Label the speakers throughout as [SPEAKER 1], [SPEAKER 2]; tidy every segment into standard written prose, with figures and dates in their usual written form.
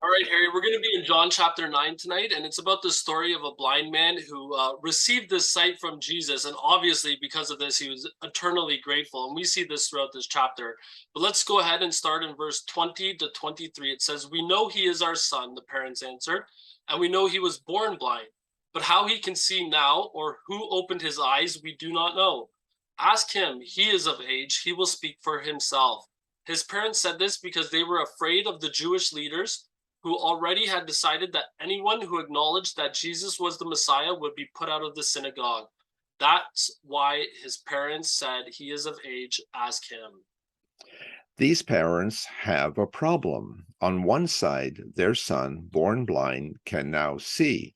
[SPEAKER 1] All right, Harry, we're going to be in John chapter 9 tonight, and it's about the story of a blind man who received this sight from Jesus. And obviously, because of this, he was eternally grateful. And we see this throughout this chapter. But let's go ahead and start in verse 20 to 23. It says, "We know he is our son," the parents answered, "and we know he was born blind. But how he can see now, or who opened his eyes, we do not know. Ask him, he is of age, he will speak for himself." His parents said this because they were afraid of the Jewish leaders who already had decided that anyone who acknowledged that Jesus was the Messiah would be put out of the synagogue. That's why his parents said, "He is of age, ask him."
[SPEAKER 2] These parents have a problem. On one side, their son, born blind, can now see.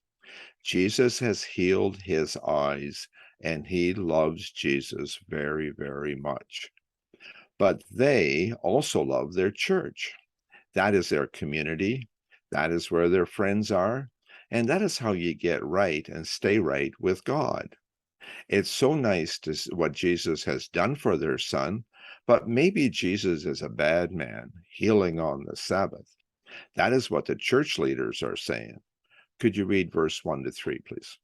[SPEAKER 2] Jesus has healed his eyes, and he loves Jesus very, very much. But they also love their church. That is their community. That is where their friends are. And that is how you get right and stay right with God. It's so nice to see what Jesus has done for their son, but maybe Jesus is a bad man, healing on the Sabbath. That is what the church leaders are saying. Could you read verse 1 to 3, please?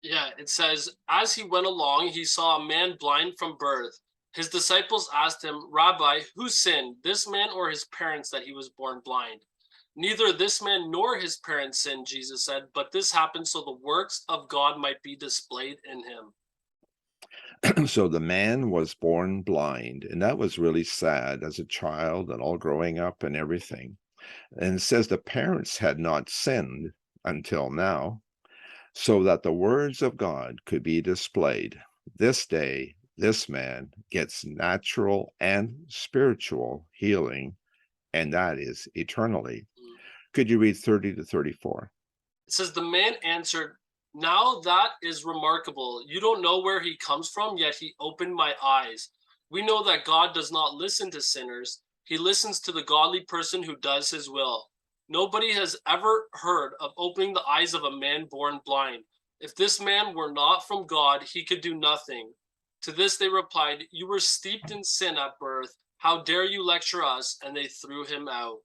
[SPEAKER 1] Yeah, it says, "As he went along, he saw a man blind from birth. His disciples asked him, 'Rabbi, who sinned, this man or his parents, that he was born blind?' 'Neither this man nor his parents sinned,' Jesus said, 'but this happened so the works of God might be displayed in him.'"
[SPEAKER 2] So the man was born blind, and that was really sad as a child and all growing up and everything. And it says the parents had not sinned until now, so that the words of God could be displayed. This day, this man gets natural and spiritual healing, and that is eternally. Could you read 30 to 34?
[SPEAKER 1] It says, "The man answered, 'Now that is remarkable. You don't know where he comes from, yet he opened my eyes. We know that God does not listen to sinners. He listens to the godly person who does his will. Nobody has ever heard of opening the eyes of a man born blind. If this man were not from God, he could do nothing.' To this they replied, 'You were steeped in sin at birth. How dare you lecture us?' And they threw him out."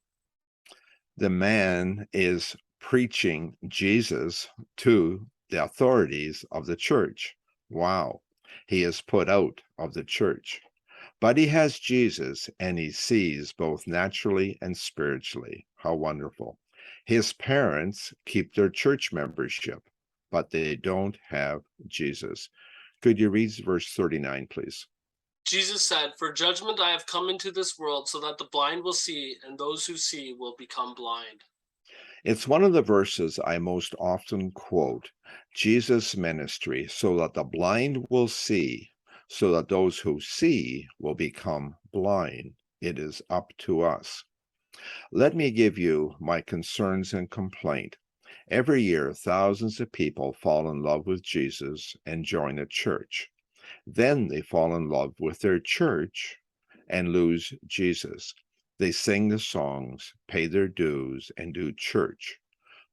[SPEAKER 2] The man is preaching Jesus to the authorities of the church. Wow. He is put out of the church. But he has Jesus and he sees both naturally and spiritually. How wonderful. His parents keep their church membership, but they don't have Jesus. Could you read verse 39, please?
[SPEAKER 1] Jesus said, "For judgment I have come into this world, so that the blind will see, and those who see will become blind."
[SPEAKER 2] It's one of the verses I most often quote. Jesus' ministry, so that the blind will see, so that those who see will become blind. It is up to us. Let me give you my concerns and complaint. Every year, thousands of people fall in love with Jesus and join a church. Then they fall in love with their church and lose Jesus. They sing the songs, pay their dues, and do church.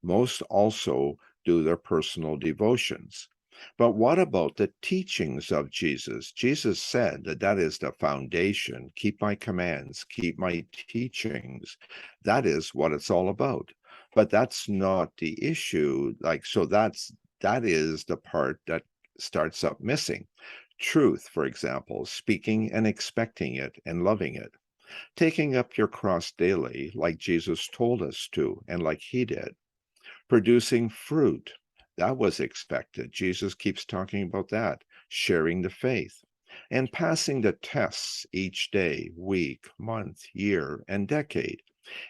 [SPEAKER 2] Most also do their personal devotions. But what about the teachings of Jesus? Jesus said that that is the foundation. Keep my commands, keep my teachings. That is what it's all about. But that's not the issue. That is the part that starts up missing. Truth, for example, speaking and expecting it and loving it. Taking up your cross daily, like Jesus told us to, and like he did. Producing fruit, that was expected. Jesus keeps talking about that. Sharing the faith. And passing the tests each day, week, month, year, and decade.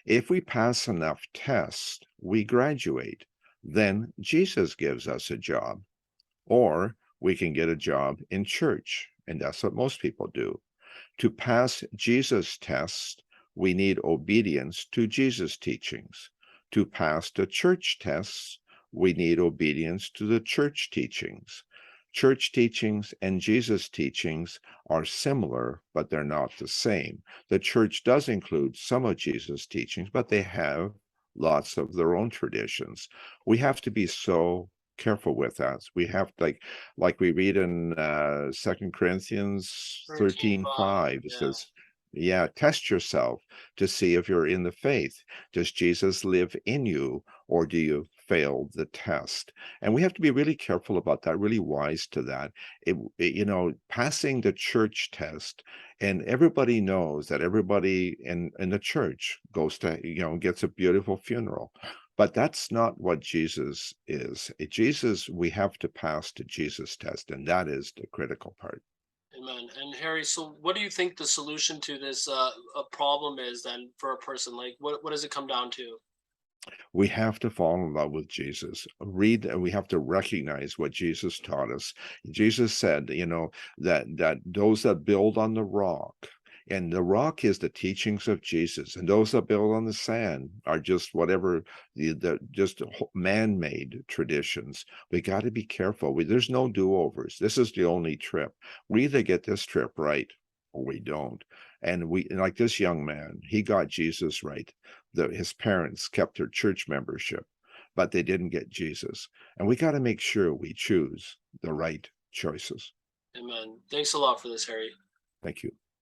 [SPEAKER 2] If we pass enough tests, we graduate. Then Jesus gives us a job. Or we can get a job in church, and that's what most people do. To pass Jesus' test, we need obedience to Jesus' teachings. To pass the church tests, we need obedience to the church teachings. Church teachings and Jesus' teachings are similar, but they're not the same. The church does include some of Jesus' teachings, but they have lots of their own traditions. We have to be so careful with that. We have like we read in 2 Corinthians 13:5, it
[SPEAKER 1] 13:5,
[SPEAKER 2] says,
[SPEAKER 1] yeah.
[SPEAKER 2] test yourself to see if you're in the faith. Does Jesus live in you, or do you fail the test? And we have to be really careful about that, really wise to that. Passing the church test, and everybody knows that everybody in the church goes to, gets a beautiful funeral. But that's not what Jesus is. Jesus, we have to pass the Jesus test, and that is the critical part.
[SPEAKER 1] Amen. And Harry, so what do you think the solution to this a problem is then for a person? Like, what does it come down to?
[SPEAKER 2] We have to fall in love with Jesus. We have to recognize what Jesus taught us. Jesus said, that those that build on the rock, and the rock is the teachings of Jesus, and those that build on the sand are just whatever just man-made traditions. We got to be careful. There's no do-overs. This is the only trip. We either get this trip right or we don't. And like this young man, he got Jesus right. His parents kept their church membership, but they didn't get Jesus. And we got to make sure we choose the right choices.
[SPEAKER 1] Amen. Thanks a lot for this, Harry.
[SPEAKER 2] Thank you.